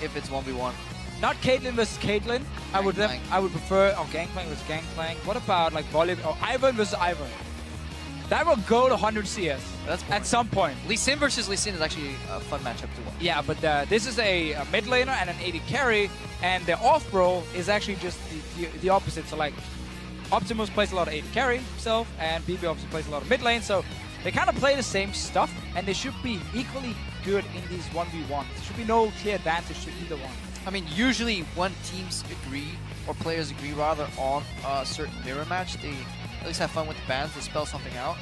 if it's 1v1. Not Caitlyn versus Caitlyn. I would prefer Gangplank versus Gangplank. What about like Volley or Ivan versus Ivan? That will go to 100 CS at some point. Lee Sin versus Lee Sin is actually a fun matchup to watch. Yeah, but this is a mid laner and an AD carry, and the off role is actually just the opposite. So like Optimus plays a lot of AD carry himself, and BeBe obviously plays a lot of mid lane. So they kind of play the same stuff, and they should be equally good in these 1v1s. There should be no clear advantage to either one. I mean, usually when teams agree, or players agree rather, on a certain mirror match, they at least have fun with the bans, they spell something out.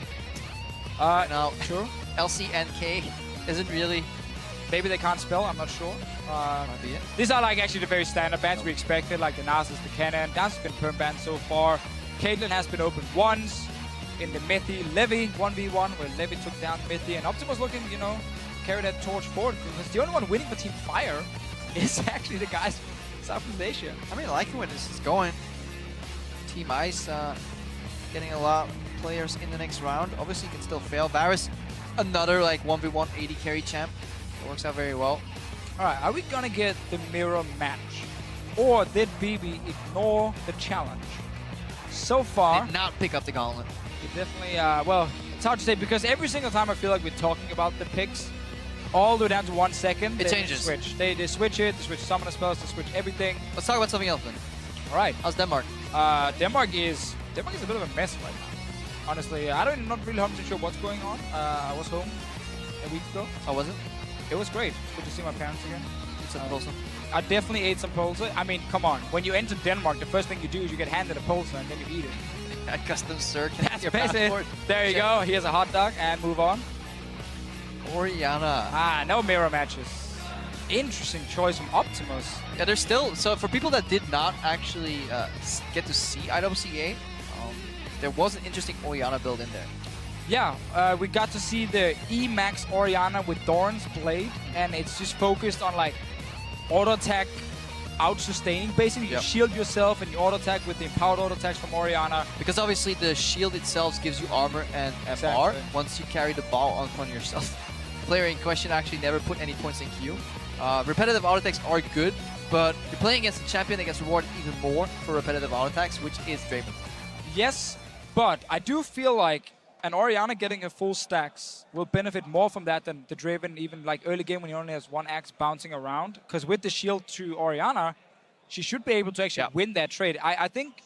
Now, sure. LCNK isn't really... Maybe they can't spell, I'm not sure. Might be it. These are like actually the very standard bans we expected, like the Nasus, the Cannon. Nasus has been perm banned so far. Caitlyn has been opened once in the Methy Levy 1v1, where Levy took down Methy, and Optimus looking, you know, carry that torch forward, because the only one winning for Team Fire is actually the guys from Southeast Asia. I mean, I like where this is going. Team Ice getting a lot of players in the next round. Obviously, can still fail. Varus, another like 1v1 AD carry champ. It works out very well. All right, are we gonna get the mirror match, or did BeBe ignore the challenge? So far, Did not pick up the gauntlet. it definitely. Well, it's hard to say because every single time I feel like we're talking about the picks, all the way down to 1 second, It they changes. Switch. They switch it. They switch summoner spells. They switch everything. Let's talk about something else then. All right. How's Denmark? Denmark is a bit of a mess right now. Honestly, I'm not really 100% sure what's going on. I was home a week ago. How was it? It was great. Good to see my parents again. It's awesome. I definitely ate some pulse. I mean, come on. When you enter Denmark, the first thing you do is you get handed a pulse and then you eat it. A custom circ. That's your basically it. passport. There you go. Here's a hot dog and move on. Orianna. No mirror matches. Interesting choice from Optimus. Yeah, there's still... So for people that did not actually get to see IWCA, there was an interesting Orianna build in there. Yeah, we got to see the E-Max Orianna with Doran's Blade, and it's just focused on like auto attack, out-sustaining. Basically, you shield yourself and you auto attack with the empowered auto attacks from Orianna. Because obviously the shield itself gives you armor and FR Exactly. once you carry the ball upon yourself. Player in question actually never put any points in queue. Repetitive auto attacks are good, but you're playing against a champion that gets rewarded even more for repetitive auto attacks, which is Draven. Yes, but I do feel like an Orianna getting a full stacks will benefit more from that than the Draven, even like early game when he only has one axe bouncing around. Because with the shield to Orianna, she should be able to actually win that trade. I think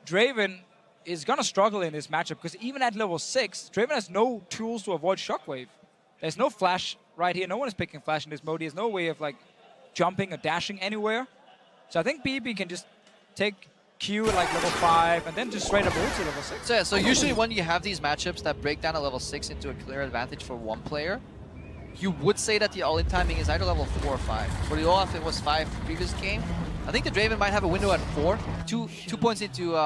Draven is going to struggle in this matchup because even at level 6, Draven has no tools to avoid Shockwave. There's no flash right here. No one is picking flash in this mode. He has no way of like jumping or dashing anywhere. So I think BeBe can just take Q at like level 5 and then just straight up ulti level 6. So yeah, so usually when you have these matchups that break down a level 6 into a clear advantage for one player, you would say that the all-in timing is either level 4 or 5. For the Olaf, it was 5 previous game. I think the Draven might have a window at 4. 2 points into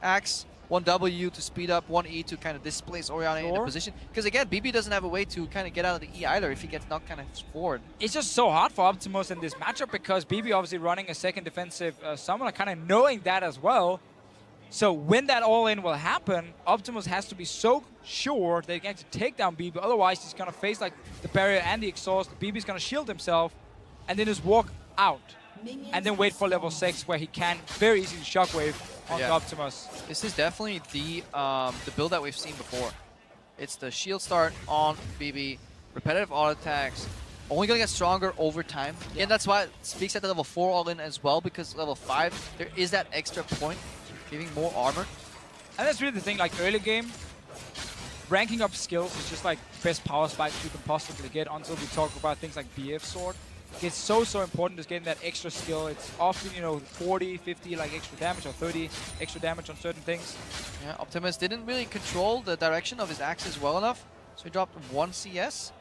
Axe, 1 W to speed up, 1 E to kind of displace Orianna in a position. Because again, BeBe doesn't have a way to kind of get out of the E either if he gets knocked kind of forward. It's just so hard for Optimus in this matchup because BeBe obviously running a second defensive summoner, kind of knowing that as well. So when that all-in will happen, Optimus has to be so sure that he can actually take down BeBe. Otherwise, he's going to face like the barrier and the exhaust. BeBe's going to shield himself and then just walk out. And then wait for level 6 where he can very easily shockwave onto Optimus. This is definitely the build that we've seen before. It's the shield start on BeBe, repetitive auto attacks, only going to get stronger over time. And that's why it speaks at the level 4 all-in as well, because level 5, there is that extra point, giving more armor. And that's really the thing, like early game, ranking up skills is just like best power spikes you can possibly get until we talk about things like BF Sword. It's so important just getting that extra skill. It's often, you know, 40, 50 like extra damage or 30 extra damage on certain things. Yeah, Optimus didn't really control the direction of his axes well enough, so he dropped 1 CS.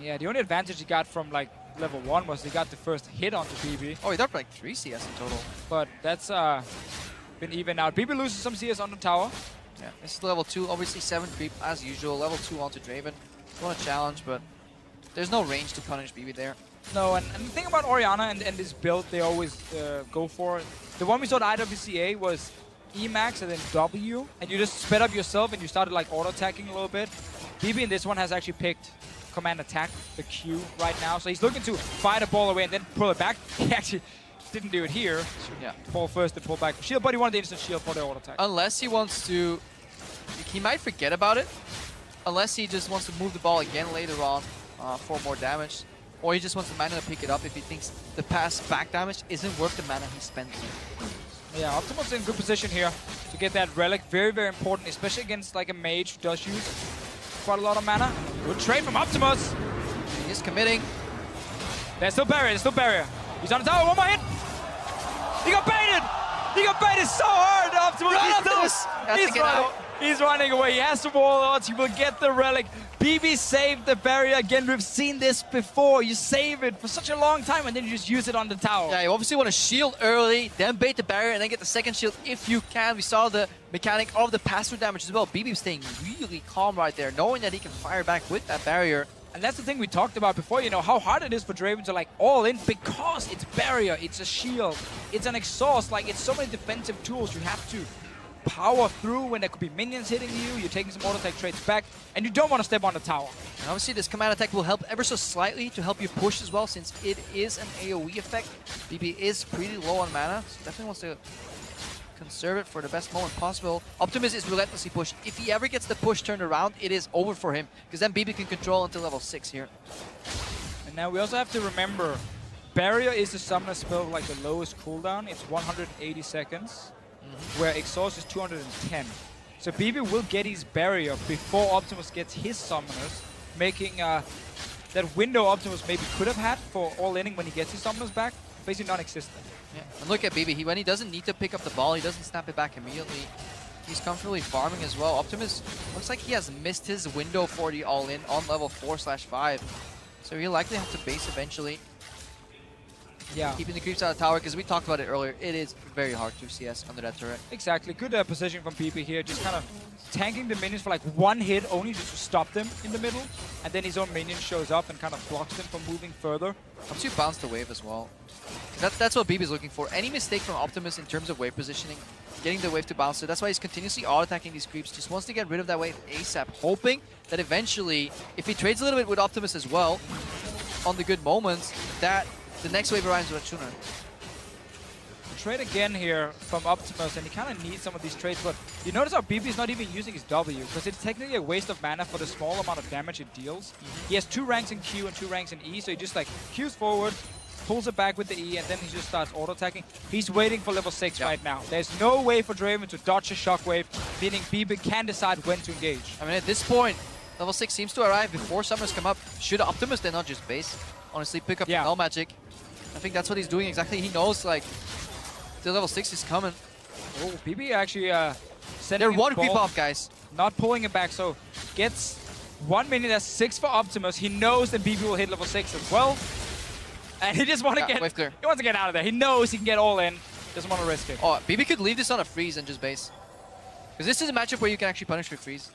Yeah, the only advantage he got from like level 1 was he got the first hit onto BeBe. Oh, he dropped like 3 CS in total. But that's been even out. BeBe loses some CS on the tower. Yeah, this is level 2, obviously 7 creep as usual. Level 2 onto Draven. Want a challenge, but there's no range to punish BeBe there. No, and the thing about Orianna and this build they always go for, the one we saw at IWCA was E-Max and then W, and you just sped up yourself and you started like auto-attacking a little bit. BeBe in this one has actually picked command attack the Q right now. So he's looking to fire the ball away and then pull it back. He actually didn't do it here. Yeah. Fall first and pull back. Shield, but he wanted the instant shield for the auto attack. Unless he wants to... He might forget about it. Unless he just wants to move the ball again later on for more damage. Or he just wants the mana to pick it up if he thinks the pass back damage isn't worth the mana he spent. Yeah, Optimus in good position here to get that relic. Very, very important, especially against like a mage who does use quite a lot of mana. Good trade from Optimus. He's committing. There's still barrier, there's still barrier. He's on the tower, one more hit. He got baited! He got baited so hard, Optimus! He's running away, he has the wall odds, he will get the relic. BeBe saved the barrier again. We've seen this before. You save it for such a long time and then you just use it on the tower. Yeah, you obviously want to shield early, then bait the barrier, and then get the second shield if you can. We saw the mechanic of the pass-through damage as well. BeBe staying really calm right there, knowing that he can fire back with that barrier. And that's the thing we talked about before, you know, how hard it is for Draven to like all in because it's barrier, it's a shield, it's an exhaust, like it's so many defensive tools you have to power through when there could be minions hitting you, you're taking some auto attack trades back, and you don't want to step on the tower. And obviously this command attack will help ever so slightly to help you push as well, since it is an AoE effect. BeBe is pretty low on mana, so definitely wants to conserve it for the best moment possible. Optimus is relentlessly pushed. If he ever gets the push turned around, it is over for him, because then BeBe can control until level 6 here. And now we also have to remember, barrier is the summoner spell with like the lowest cooldown. It's 180 seconds. Where exhaust is 210. So BeBe will get his barrier before Optimus gets his summoners, making that window Optimus maybe could have had for all-inning when he gets his summoners back, basically non-existent. Yeah. And look at BeBe, when he doesn't need to pick up the ball, he doesn't snap it back immediately. He's comfortably farming as well. Optimus looks like he has missed his window for the all-in on level 4/5. So he'll likely have to base eventually. Yeah. Keeping the creeps out of the tower, because we talked about it earlier, it is very hard to CS under that turret. Exactly. Good position from BeBe here, just kind of tanking the minions for like one hit only just to stop them in the middle. And then his own minion shows up and kind of blocks them from moving further. Helps you bounce the wave as well. That's what BeBe is looking for. Any mistake from Optimus in terms of wave positioning, getting the wave to bounce. So that's why he's continuously auto-attacking these creeps. Just wants to get rid of that wave ASAP, hoping that eventually, if he trades a little bit with Optimus as well, on the good moments, that the next wave arrives with sooner. Trade again here from Optimus, and he kind of needs some of these trades, but you notice how BeBe is not even using his W, because it's technically a waste of mana for the small amount of damage it deals. He has 2 ranks in Q and 2 ranks in E, so he just like Qs forward, pulls it back with the E, and then he just starts auto-attacking. He's waiting for level 6 right now. There's no way for Draven to dodge a shockwave, meaning BeBe can decide when to engage. I mean, at this point, level 6 seems to arrive before summoners come up. Should Optimus then not just base? Honestly, pick up the null magic. I think that's what he's doing exactly. He knows, like, the level 6 is coming. Oh, BeBe actually sending They're one creep off, guys. Not pulling it back, so gets 1 minute, that's 6 for Optimus. He knows that BeBe will hit level 6 as well. And he just wants to get, wave clear. He wants to get out of there. He knows he can get all in. Doesn't want to risk it. Oh, BeBe could leave this on a freeze and just base. Because this is a matchup where you can actually punish with freeze.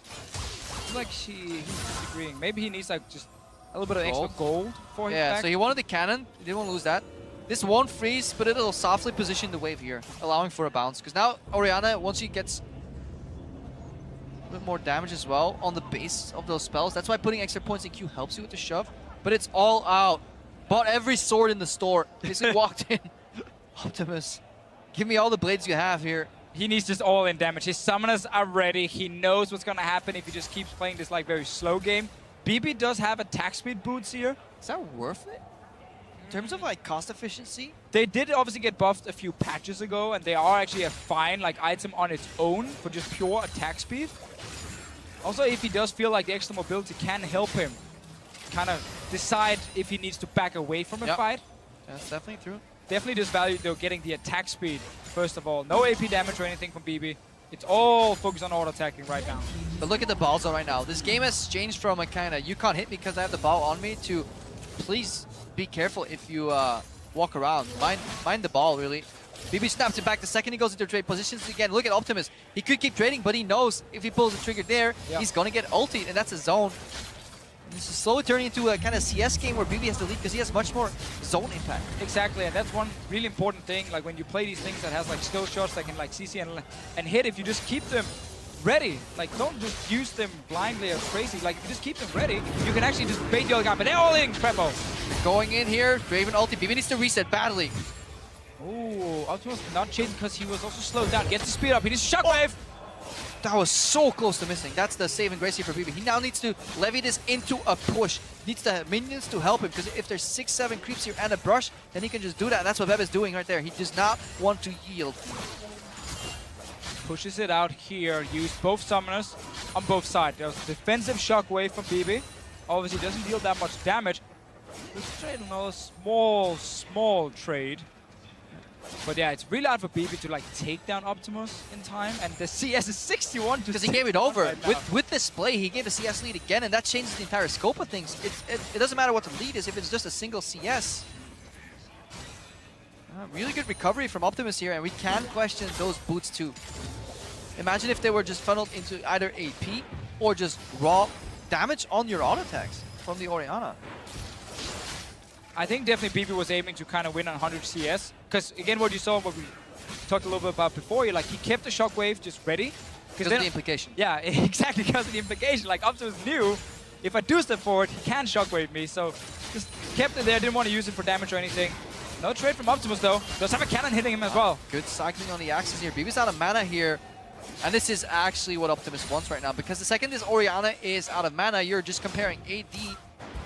It's like he's disagreeing. Maybe he needs like just a little bit of extra gold for him. Yeah, so he wanted the cannon. He didn't want to lose that. This won't freeze, but it'll softly position the wave here, allowing for a bounce. Because now Orianna, once she gets a bit more damage as well on the base of those spells, that's why putting extra points in Q helps you with the shove. But it's all out. Bought every sword in the store. Basically walked in. Optimus, give me all the blades you have here. He needs just all-in damage. His summoners are ready. He knows what's going to happen if he just keeps playing this like very slow game. BeBe does have attack speed boots here. Is that worth it? In terms of like cost efficiency? They did obviously get buffed a few patches ago, and they are actually a fine like item on its own for just pure attack speed. Also, if he does feel like the extra mobility can help him kind of decide if he needs to back away from a fight. That's definitely true. Definitely just value though getting the attack speed first of all. No AP damage or anything from BeBe. It's all focused on auto-attacking right now. But look at the ball zone right now. This game has changed from a kind of, you can't hit me because I have the ball on me, to please be careful if you walk around. Mind the ball, really. BeBe snaps it back the second he goes into trade positions again. Look at Optimus. He could keep trading, but he knows if he pulls the trigger there, he's going to get ultied, and that's a zone. This is slowly turning into a kind of CS game where BeBe has to lead because he has much more zone impact. Exactly, and that's one really important thing. Like when you play these things that has like skill shots that can like CC and hit, if you just keep them ready. Like, don't just use them blindly or crazy. Like, if you just keep them ready, you can actually just bait the other guy. But they're all in, Prepo. Going in here, Draven ulti. BeBe needs to reset badly. Oh, Optimus not chasing because he was also slowed down. Gets the speed up. He needs Shockwave. That was so close to missing. That's the saving grace here for BeBe. He now needs to levy this into a push. Needs the minions to help him, because if there's 6-7 creeps here and a brush, then he can just do that. And that's what BeBe is doing right there. He does not want to yield. Pushes it out here. Use both summoners on both sides. There's a defensive Shockwave from BeBe. Obviously doesn't deal that much damage. Let's trade another small trade. But yeah, it's really hard for BeBe to like take down Optimus in time, and the CS is 61 to Because he gave it over. Right with this play, he gave a CS lead again, and that changes the entire scope of things. It doesn't matter what the lead is if it's just a single CS. Really good recovery from Optimus here, and we can question those boots too. Imagine if they were just funneled into either AP or just raw damage on your auto attacks from the Orianna. I think definitely BeBe was aiming to kind of win on 100 CS. Because again, what you saw, what we talked a little bit about before, he kept the Shockwave just ready. Because of the implication. Yeah, exactly, because of the implication. Like, Optimus knew, if I do step forward, he can Shockwave me. So just kept it there, didn't want to use it for damage or anything. No trade from Optimus though. Does have a cannon hitting him as well. Good cycling on the axis here. BeBe's out of mana here. And this is actually what Optimus wants right now. Because the second this Orianna is out of mana, you're just comparing AD.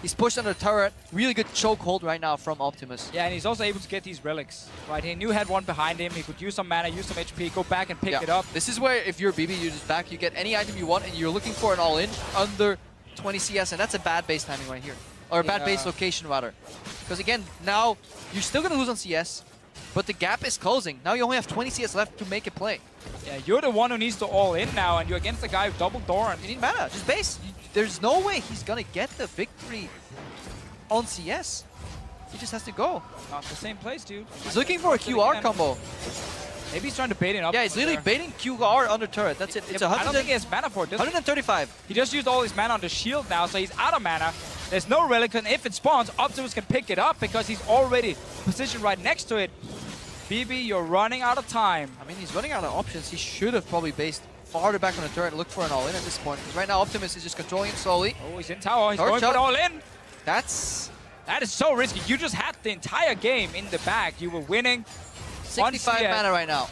He's pushed under the turret. Really good chokehold right now from Optimus. Yeah, and he's also able to get these relics. Right, he knew he had one behind him. He could use some mana, use some HP, go back and pick it up. This is where, if you're BeBe, you just back, you get any item you want, and you're looking for an all-in under 20 CS, and that's a bad base timing right here. Or a bad base location, rather. Because again, now, you're still going to lose on CS, but the gap is closing. Now you only have 20 CS left to make a play. Yeah, you're the one who needs to all-in now, and you're against the guy with double door. You need mana, just base. There's no way he's going to get the victory on CS. He just has to go. Not the same place, dude. He's looking for a QR combo. Maybe he's trying to bait it up. Yeah, he's literally baiting QR under turret. That's it. It's I don't think he has mana for it. 135. He just used all his mana on the shield now, so he's out of mana. There's no relic, and if it spawns, Optimus can pick it up because he's already positioned right next to it. BeBe, you're running out of time. I mean, he's running out of options. He should have probably based farther back on the turret and looked for an all-in at this point. Because right now, Optimus is just controlling it slowly. Oh, he's in tower. He's going for an all-in. That is so risky. You just had the entire game in the bag. You were winning. 65 mana right now.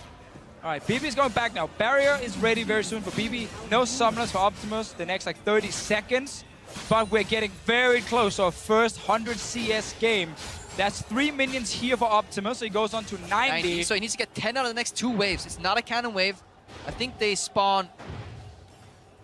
All right, BeBe is going back now. Barrier is ready very soon for BeBe. No summoners for Optimus the next like 30 seconds. But we're getting very close to our first 100 CS game. That's 3 minions here for Optimus, so he goes on to 90. So he needs to get 10 out of the next 2 waves. It's not a cannon wave. I think they spawn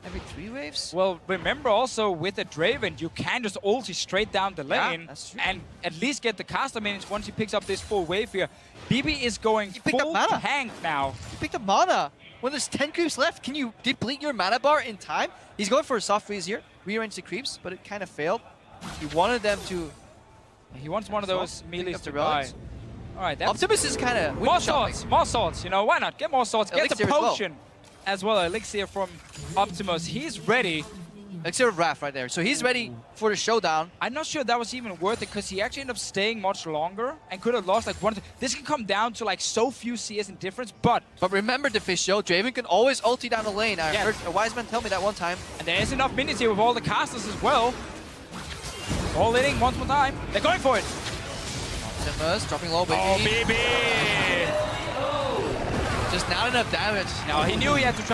every 3 waves? Well, remember also with the Draven, you can just ulti straight down the lane and at least get the caster minions once he picks up this full wave here. BeBe is going full tank now. You picked up mana. When there's 10 creeps left, can you deplete your mana bar in time? He's going for a soft freeze here. Rearrange the creeps, but it kind of failed. He wanted them to... He wants one of those melees to buy. All right, that's Optimus is kind of more swords. You know, why not? Get more swords. Get the potion as well. Elixir from Optimus. He's ready. Elixir of Wrath right there. So he's ready for the showdown. I'm not sure that was even worth it because he actually ended up staying much longer and could have lost like one. This can come down to like so few CS in difference, but remember the fish show. Draven can always ulti down the lane. I heard a wise man tell me that one time. And there is enough minions here with all the casters as well. All in once more time. They're going for it. Optimus dropping low, BeBe. Just not enough damage. No, he knew he had to try.